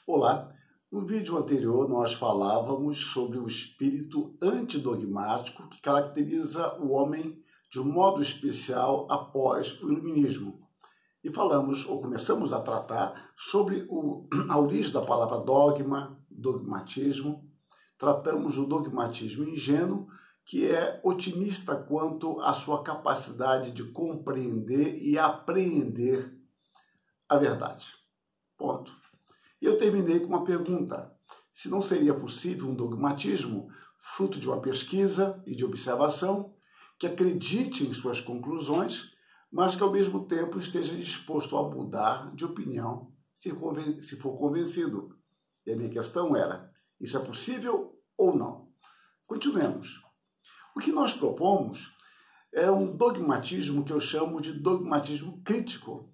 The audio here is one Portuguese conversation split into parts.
Olá, no vídeo anterior nós falávamos sobre o espírito antidogmático que caracteriza o homem de um modo especial após o iluminismo. E falamos, ou começamos a tratar, sobre a origem da palavra dogma, dogmatismo. Tratamos do dogmatismo ingênuo, que é otimista quanto à sua capacidade de compreender e apreender a verdade. Ponto. E eu terminei com uma pergunta: se não seria possível um dogmatismo fruto de uma pesquisa e de observação que acredite em suas conclusões, mas que ao mesmo tempo esteja disposto a mudar de opinião se for convencido? E a minha questão era: isso é possível ou não? Continuemos. O que nós propomos é um dogmatismo que eu chamo de dogmatismo crítico,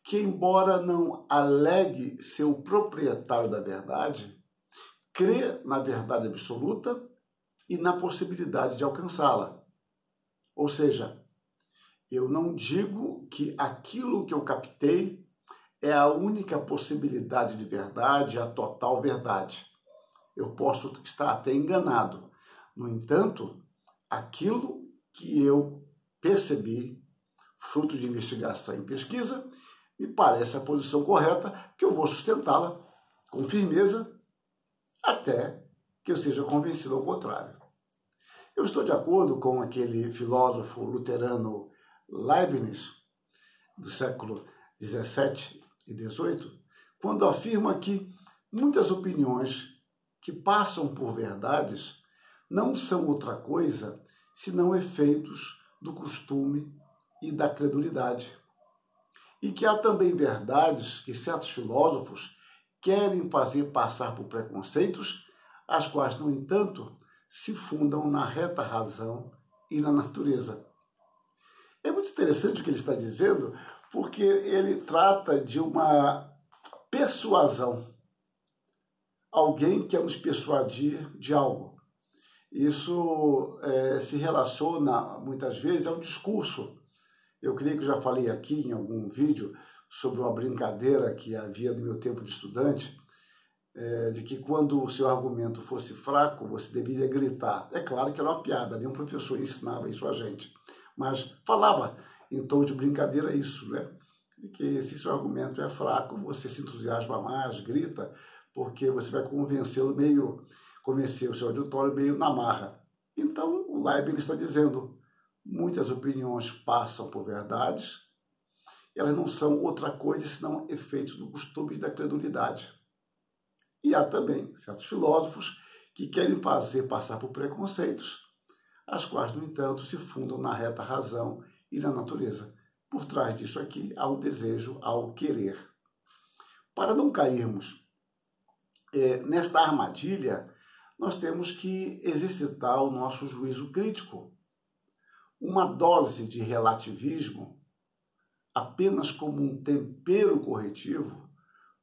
que, embora não alegue ser o proprietário da verdade, crê na verdade absoluta e na possibilidade de alcançá-la. Ou seja, eu não digo que aquilo que eu captei é a única possibilidade de verdade, a total verdade. Eu posso estar até enganado. No entanto, aquilo que eu percebi, fruto de investigação e pesquisa, me parece a posição correta, que eu vou sustentá-la com firmeza até que eu seja convencido ao contrário. Eu estou de acordo com aquele filósofo luterano Leibniz, do século XVII e XVIII, quando afirma que muitas opiniões que passam por verdades não são outra coisa senão efeitos do costume e da credulidade. E que há também verdades que certos filósofos querem fazer passar por preconceitos, as quais, no entanto, se fundam na reta razão e na natureza. É muito interessante o que ele está dizendo, porque ele trata de uma persuasão. Alguém quer nos persuadir de algo. Isso se relaciona, muitas vezes, ao discurso. Eu creio que já falei aqui em algum vídeo sobre uma brincadeira que havia no meu tempo de estudante, de que quando o seu argumento fosse fraco, você deveria gritar. É claro que era uma piada, nenhum professor ensinava isso a gente, mas falava em tom de brincadeira isso, né? De que se seu argumento é fraco, você se entusiasma mais, grita, porque você vai convencer o seu auditório meio na marra. Então, o Leibniz está dizendo: muitas opiniões passam por verdades, elas não são outra coisa senão efeitos do costume e da credulidade. E há também certos filósofos que querem fazer passar por preconceitos, as quais, no entanto, se fundam na reta razão e na natureza. Por trás disso aqui há o desejo, há o querer. Para não cairmos nesta armadilha, nós temos que exercitar o nosso juízo crítico. Uma dose de relativismo, apenas como um tempero corretivo,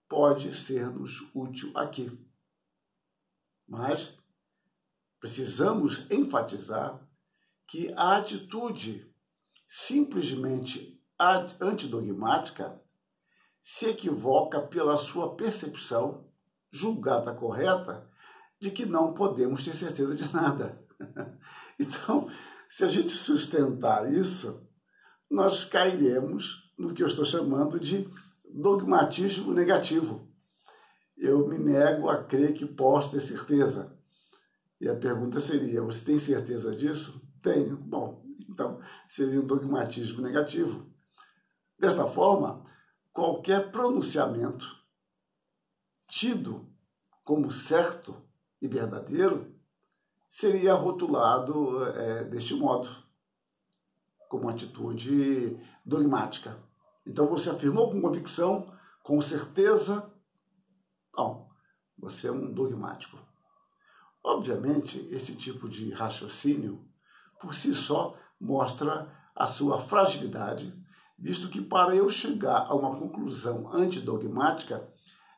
pode ser-nos útil aqui. Mas precisamos enfatizar que a atitude simplesmente antidogmática se equivoca pela sua percepção, julgada correta, de que não podemos ter certeza de nada. Então, se a gente sustentar isso, nós cairemos no que eu estou chamando de dogmatismo negativo. Eu me nego a crer que posso ter certeza. E a pergunta seria: você tem certeza disso? Tenho. Bom, então seria um dogmatismo negativo. Desta forma, qualquer pronunciamento tido como certo e verdadeiro seria rotulado deste modo, como atitude dogmática. Então você afirmou com convicção, com certeza? Não, você é um dogmático. Obviamente, este tipo de raciocínio, por si só, mostra a sua fragilidade, visto que para eu chegar a uma conclusão antidogmática,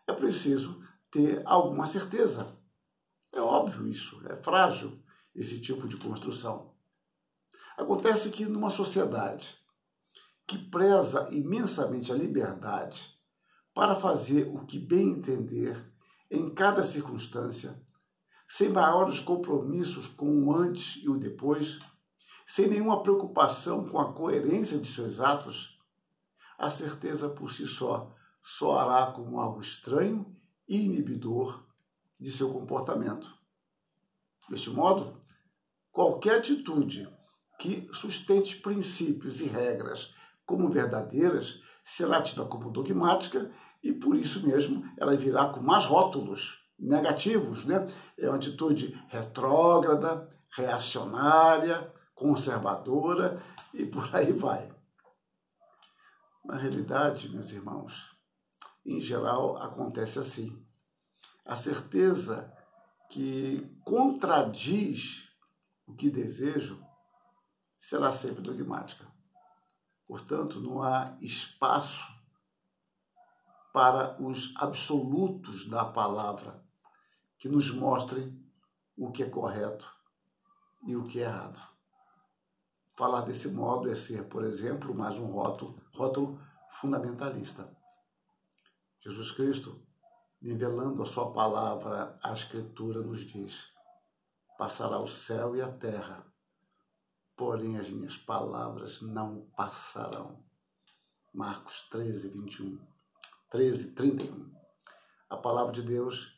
é preciso ter alguma certeza. É óbvio isso, é frágil esse tipo de construção. Acontece que numa sociedade que preza imensamente a liberdade para fazer o que bem entender em cada circunstância, sem maiores compromissos com o antes e o depois, sem nenhuma preocupação com a coerência de seus atos, a certeza por si só soará como algo estranho e inibidor de seu comportamento. Deste modo, qualquer atitude que sustente princípios e regras como verdadeiras será tida como dogmática e, por isso mesmo, ela virá com mais rótulos negativos, né? É uma atitude retrógrada, reacionária, conservadora e por aí vai. Na realidade, meus irmãos, em geral acontece assim. A certeza que contradiz o que desejo será sempre dogmática. Portanto, não há espaço para os absolutos da palavra que nos mostrem o que é correto e o que é errado. Falar desse modo é ser, por exemplo, mais um rótulo fundamentalista. Jesus Cristo, nivelando a sua palavra, a Escritura nos diz: passará o céu e a terra, porém as minhas palavras não passarão. Marcos 13, 31. A palavra de Deus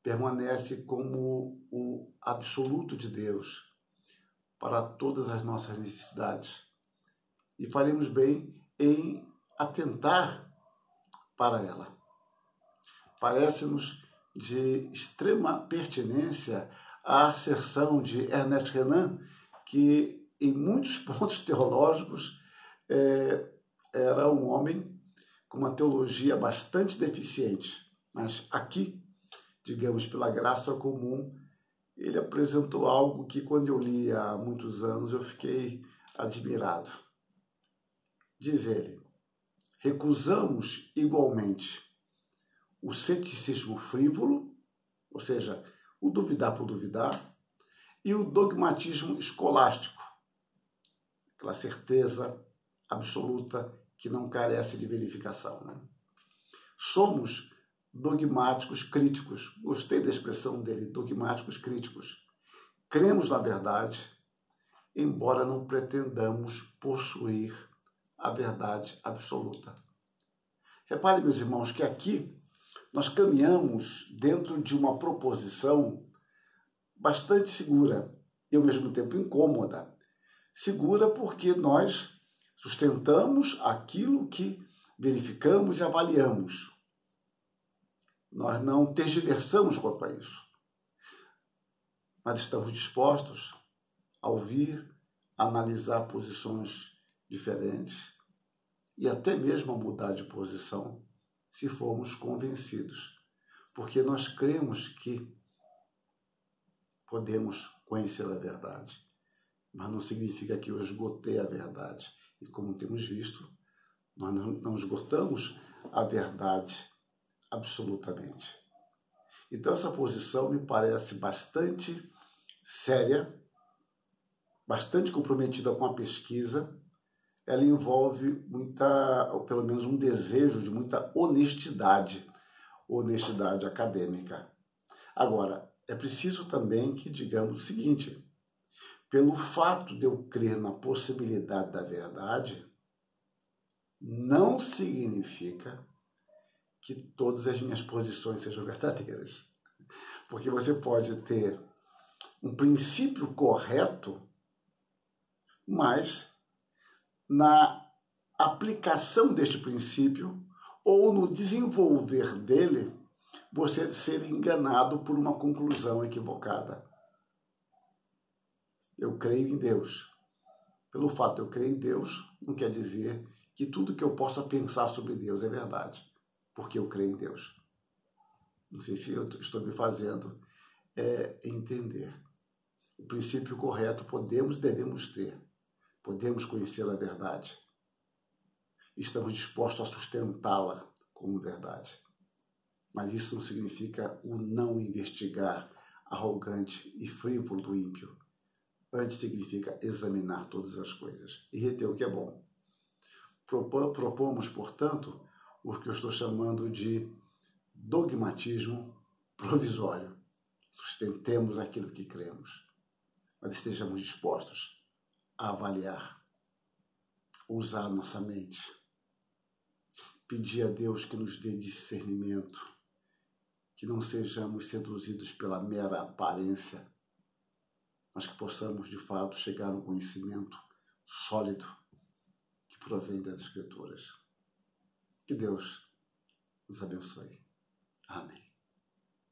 permanece como o absoluto de Deus para todas as nossas necessidades. E faremos bem em atentar para ela. Parece-nos de extrema pertinência a asserção de Ernest Renan, que em muitos pontos teológicos era um homem com uma teologia bastante deficiente, mas aqui, digamos, pela graça comum, ele apresentou algo que, quando eu li há muitos anos, eu fiquei admirado. Diz ele: recusamos igualmente o ceticismo frívolo, ou seja, o duvidar por duvidar, e o dogmatismo escolástico, aquela certeza absoluta que não carece de verificação, né? Somos dogmáticos críticos. Gostei da expressão dele, dogmáticos críticos. Cremos na verdade, embora não pretendamos possuir a verdade absoluta. Repare, meus irmãos, que aqui nós caminhamos dentro de uma proposição bastante segura e, ao mesmo tempo, incômoda. Segura porque nós sustentamos aquilo que verificamos e avaliamos. Nós não tergiversamos quanto a isso, mas estamos dispostos a ouvir, a analisar posições diferentes e até mesmo a mudar de posição, se formos convencidos, porque nós cremos que podemos conhecer a verdade, mas não significa que eu esgotei a verdade. E como temos visto, nós não esgotamos a verdade absolutamente. Então essa posição me parece bastante séria, bastante comprometida com a pesquisa. Ela envolve muita, ou pelo menos um desejo de muita honestidade acadêmica. Agora, é preciso também que digamos o seguinte: pelo fato de eu crer na possibilidade da verdade, não significa que todas as minhas posições sejam verdadeiras. Porque você pode ter um princípio correto, mas na aplicação deste princípio ou no desenvolver dele, você ser enganado por uma conclusão equivocada. Eu creio em Deus. Pelo fato de eu crer em Deus, não quer dizer que tudo que eu possa pensar sobre Deus é verdade, porque eu creio em Deus. Não sei se eu estou me fazendo entender. O princípio correto podemos e devemos ter. Podemos conhecer a verdade. Estamos dispostos a sustentá-la como verdade. Mas isso não significa o não investigar arrogante e frívolo do ímpio. Antes significa examinar todas as coisas e reter o que é bom. Propomos, portanto, o que eu estou chamando de dogmatismo provisório. Sustentemos aquilo que cremos, mas estejamos dispostos a avaliar, usar nossa mente, pedir a Deus que nos dê discernimento, que não sejamos seduzidos pela mera aparência, mas que possamos, de fato, chegar a um conhecimento sólido que provém das Escrituras. Que Deus nos abençoe. Amém.